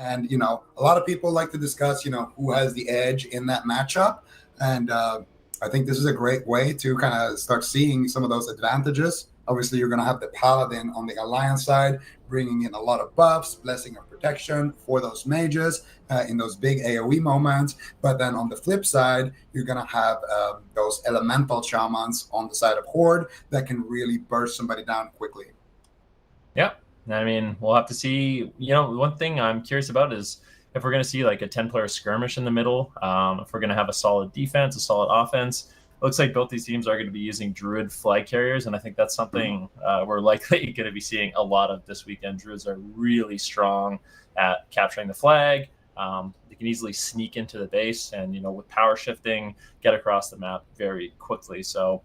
And, a lot of people like to discuss, who has the edge in that matchup. And I think this is a great way to kind of start seeing some of those advantages. Obviously, you're going to have the Paladin on the Alliance side, bringing in a lot of buffs, blessing of protection for those mages in those big AoE moments. But then on the flip side, you're going to have those elemental shamans on the side of Horde that can really burst somebody down quickly. Yeah. I mean, we'll have to see. One thing I'm curious about is if we're going to see like a 10-player skirmish in the middle, if we're going to have a solid defense, a solid offense. It looks like both these teams are going to be using Druid flag carriers, and I think that's something we're likely going to be seeing a lot of this weekend. Druids are really strong at capturing the flag. They can easily sneak into the base and, with power shifting, get across the map very quickly. So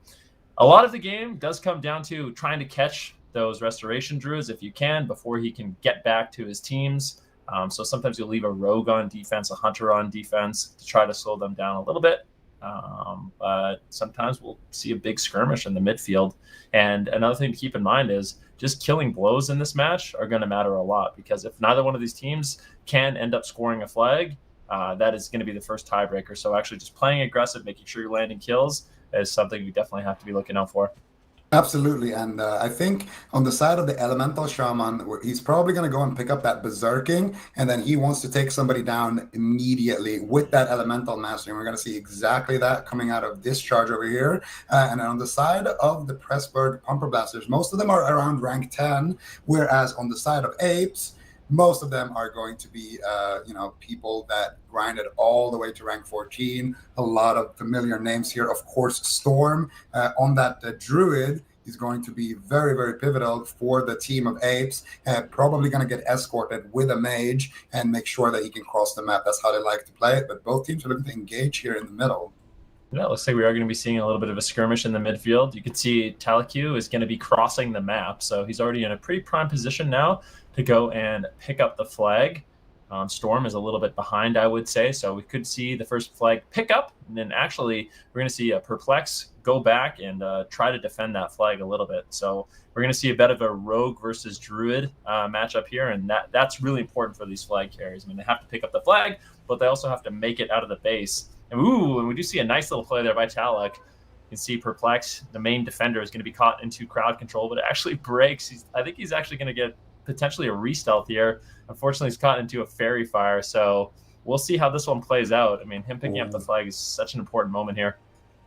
a lot of the game does come down to trying to catch those restoration druids if you can before he can get back to his teams. So sometimes you'll leave a rogue on defense, a hunter on defense to try to slow them down a little bit. But sometimes we'll see a big skirmish in the midfield. And another thing to keep in mind is just killing blows in this match are going to matter a lot, because if neither one of these teams can end up scoring a flag, that is going to be the first tiebreaker. So actually just playing aggressive, making sure you're landing kills is something we definitely have to be looking out for. Absolutely. And I think on the side of the Elemental Shaman, he's probably going to go and pick up that Berserking, and then he wants to take somebody down immediately with that Elemental Mastery. And we're going to see exactly that coming out of this charge over here. And then on the side of the Pressburg Pumperblasters, most of them are around rank 10, whereas on the side of Apes, most of them are going to be, people that grinded all the way to rank 14. A lot of familiar names here. Of course, Storm on that Druid is going to be very, very pivotal for the team of Apes. Probably going to get escorted with a mage and make sure that he can cross the map. That's how they like to play it. But both teams are looking to engage here in the middle. Yeah, it looks like we are going to be seeing a little bit of a skirmish in the midfield. You can see Talaku is going to be crossing the map, so he's already in a pretty prime position now to go and pick up the flag. Storm is a little bit behind, I would say, so we could see the first flag pick up, and then actually we're going to see a Perplex go back and try to defend that flag a little bit. So we're going to see a bit of a rogue versus druid matchup here, and that's really important for these flag carriers. I mean, they have to pick up the flag, but they also have to make it out of the base. And we do see a nice little play there by Talak. You can see Perplex, the main defender, is going to be caught into crowd control, but it actually breaks. I think he's actually going to get potentially a re-stealth here. Unfortunately, he's caught into a fairy fire, so we'll see how this one plays out. I mean, him picking up the flag is such an important moment here.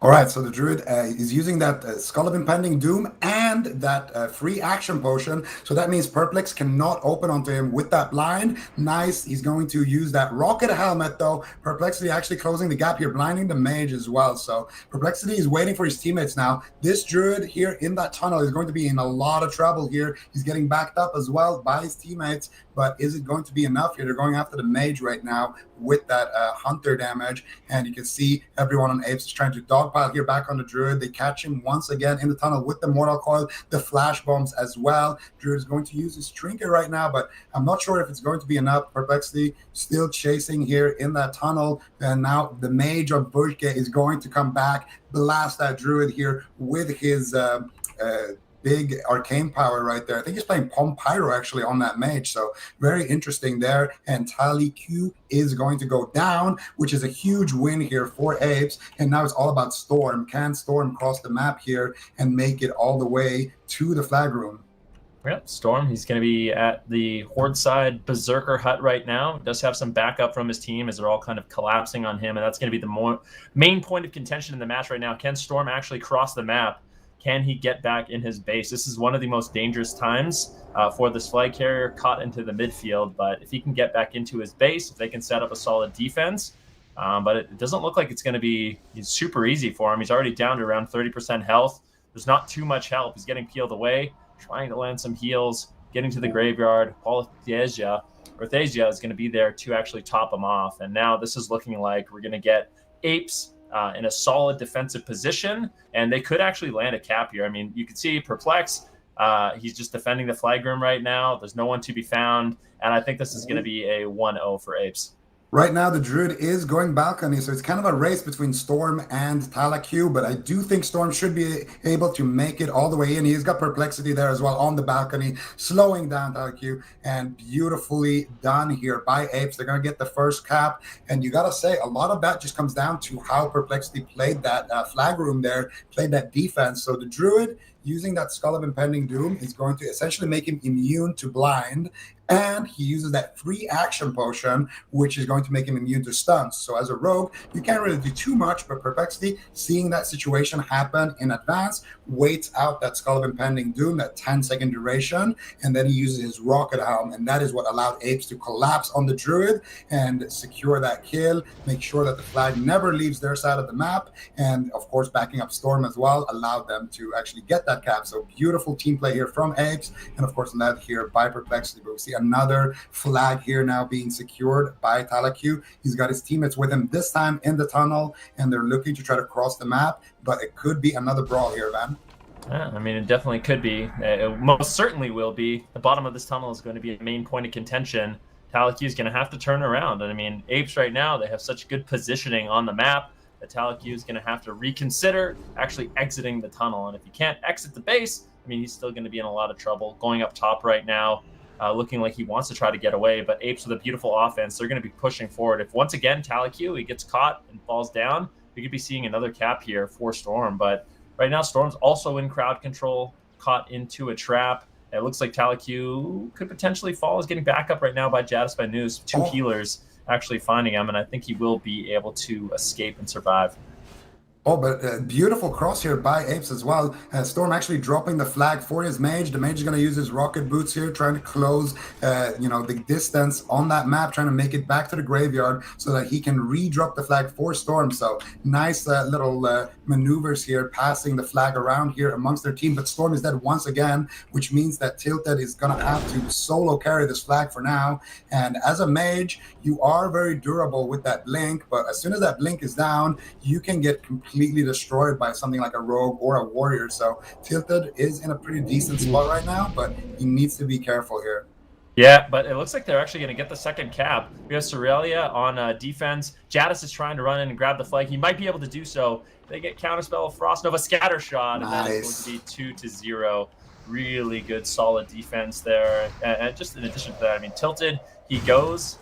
All right, so the Druid is using that Skull of Impending Doom and that free action potion. So that means Perplex cannot open onto him with that blind. Nice. He's going to use that Rocket Helmet, though. Perplexity actually closing the gap here, blinding the mage as well. So Perplexity is waiting for his teammates now. This Druid here in that tunnel is going to be in a lot of trouble here. He's getting backed up as well by his teammates. But is it going to be enough here? They're going after the mage right now with that hunter damage. And you can see everyone on Apes is trying to dogpile here back on the Druid. They catch him once again in the tunnel with the Mortal Coil, the flash bombs as well. Druid is going to use his Trinket right now, but I'm not sure if it's going to be enough. Perplexity still chasing here in that tunnel. And now the mage of Bushke is going to come back, blast that Druid here with his big arcane power right there. I think he's playing Palm Pyro actually on that mage, so very interesting there. And Tally Q is going to go down, which is a huge win here for Apes. And now it's all about Storm. Can Storm cross the map here and make it all the way to the flag room? Yep, Storm, he's going to be at the Horde side Berserker hut right now. Does have some backup from his team as they're all kind of collapsing on him, and that's going to be the main point of contention in the match right now. Can Storm actually cross the map? Can he get back in his base? This is one of the most dangerous times for this flag carrier caught into the midfield. But if he can get back into his base, if they can set up a solid defense, but it doesn't look like it's going to be super easy for him. He's already down to around 30% health. There's not too much help. He's getting peeled away, trying to land some heals, getting to the graveyard. Orthasia is going to be there to actually top him off. And now this is looking like we're going to get Apes in a solid defensive position, and they could actually land a cap here. I mean, you can see Perplex, he's just defending the flag room right now. There's no one to be found, and I think this is going to be a 1-0 for Apes. Right now, the Druid is going balcony, so it's kind of a race between Storm and Talaque, but I do think Storm should be able to make it all the way in. He's got Perplexity there as well on the balcony, slowing down Talaque, and beautifully done here by Apes. They're going to get the first cap, and you got to say, a lot of that just comes down to how Perplexity played that flag room there, played that defense. So the Druid, using that Skull of Impending Doom, is going to essentially make him immune to blind, and he uses that free action potion, which is going to make him immune to stuns. So as a rogue, you can't really do too much, but Perplexity, seeing that situation happen in advance, waits out that Skull of Impending Doom, that 10-second duration, and then he uses his Rocket Helm, and that is what allowed Apes to collapse on the Druid and secure that kill, make sure that the flag never leaves their side of the map, and of course backing up Storm as well allowed them to actually get that cap. So beautiful team play here from Apes, and of course led here by Perplexity. But we see another flag here now being secured by Talaque. He's got his teammates with him this time in the tunnel, and they're looking to try to cross the map, but it could be another brawl here, Van. Yeah, I mean, it definitely could be. It most certainly will be. The bottom of this tunnel is going to be a main point of contention. Talaque is going to have to turn around. And I mean, Apes right now, they have such good positioning on the map that Talaque is going to have to reconsider actually exiting the tunnel. And if he can't exit the base, I mean, he's still going to be in a lot of trouble. Going up top right now, looking like he wants to try to get away, but Apes with a beautiful offense, they're going to be pushing forward. If once again Talaque, he gets caught and falls down, we could be seeing another cap here for Storm. But right now, Storm's also in crowd control, caught into a trap. It looks like Talaque could potentially fall. Is getting back up right now by Jadis by News. Two healers actually finding him, and I think he will be able to escape and survive. Oh, but beautiful cross here by Apes as well. Storm actually dropping the flag for his mage. The mage is going to use his rocket boots here, trying to close, the distance on that map, trying to make it back to the graveyard so that he can re-drop the flag for Storm. So nice little maneuvers here, passing the flag around here amongst their team. But Storm is dead once again, which means that Tilted is going to have to solo carry this flag for now. And as a mage, you are very durable with that blink, but as soon as that blink is down, you can get completely destroyed by something like a rogue or a warrior. So Tilted is in a pretty decent spot right now, but he needs to be careful here. Yeah, but it looks like they're actually going to get the second cap. We have Sorelia on defense. Jadis is trying to run in and grab the flag. He might be able to do so. They get Counterspell, Frost Nova, Scatter Shot, and that is going to be 2-0. Really good, solid defense there. And just in addition to that, I mean, Tilted, he goes,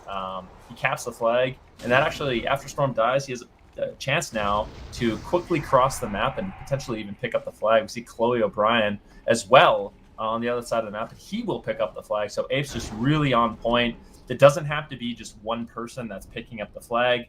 he caps the flag, and that actually, after Storm dies, he has a chance now to quickly cross the map and potentially even pick up the flag. We see Chloe O'Brien as well on the other side of the map, and he will pick up the flag. So Apes just really on point. It doesn't have to be just one person that's picking up the flag.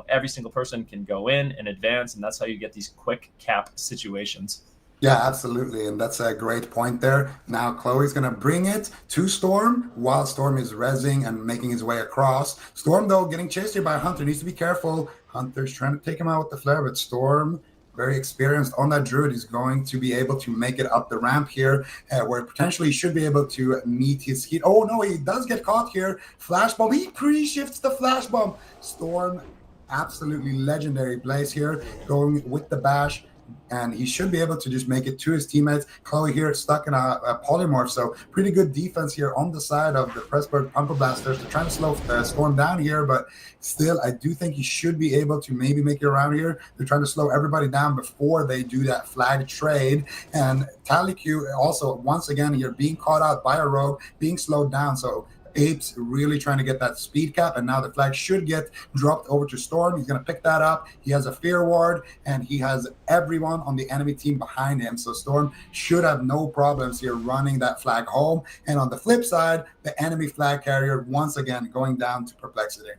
Every single person can go in and advance, and that's how you get these quick cap situations. Yeah, absolutely. And that's a great point there. Now Chloe's going to bring it to Storm while Storm is rezzing and making his way across. Storm, though, getting chased here by Hunter. Needs to be careful. Hunter's trying to take him out with the flare, but Storm, very experienced on that Druid, is going to be able to make it up the ramp here, where potentially he should be able to meet his heat. Oh, no, he does get caught here. Flash bomb. He pre-shifts the flash bomb. Storm, absolutely legendary plays here, going with the bash. And he should be able to just make it to his teammates. Chloe here stuck in a polymorph, so pretty good defense here on the side of the Pressburg Pumperblasters. They're trying to slow Storm down here, but still, I do think he should be able to maybe make it around here. They're trying to slow everybody down before they do that flag trade. And Talaque also, once again, here being caught out by a rogue, being slowed down. So Apes really trying to get that speed cap, and now the flag should get dropped over to Storm. He's going to pick that up. He has a fear ward, and he has everyone on the enemy team behind him. So Storm should have no problems here running that flag home. And on the flip side, the enemy flag carrier once again going down to Perplexity.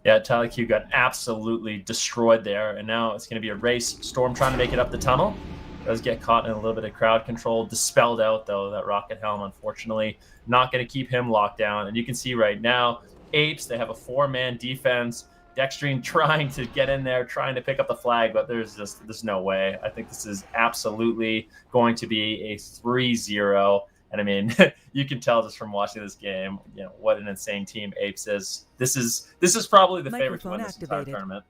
Yeah, Talaque got absolutely destroyed there, and now it's going to be a race. Storm trying to make it up the tunnel. Does get caught in a little bit of crowd control. Dispelled out, though, that Rocket Helm, unfortunately. Not going to keep him locked down. And you can see right now, Apes, they have a 4-man defense. Dextrine trying to get in there, trying to pick up the flag, but there's no way. I think this is absolutely going to be a 3-0. And I mean, you can tell just from watching this game, what an insane team Apes is. This is probably the favorite to win this entire tournament.